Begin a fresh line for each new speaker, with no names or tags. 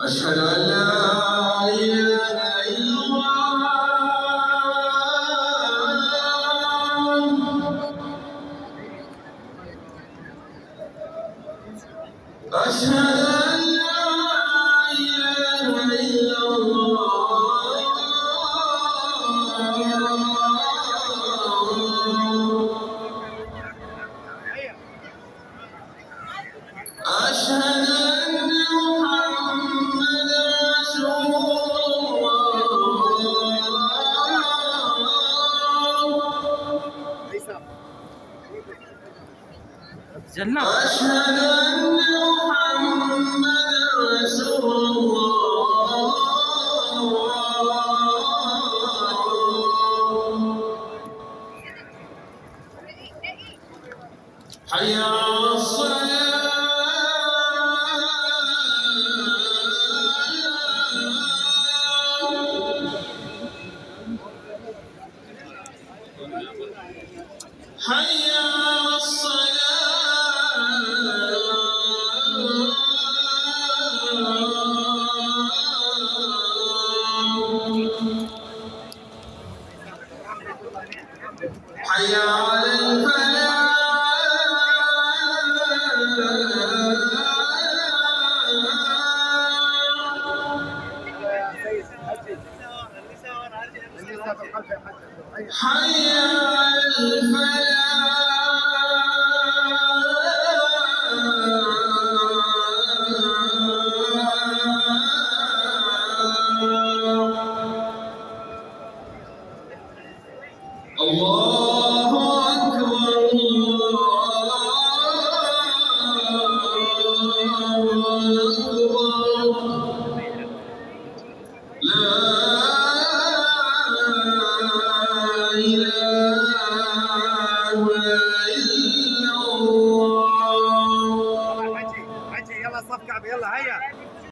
أشهد أن لا إله إلا الله. أشهد أن لا إله إلا الله. أشهد أن محمدا رسول الله. أشهد أن محمدا رسول الله. حي على الصلاة. حي على حي على الفلاح. حي على الفلاح. الله أكبر. الله أكبر. لا إله إلا الله.
حجي يلا صف كعب يلا هيا.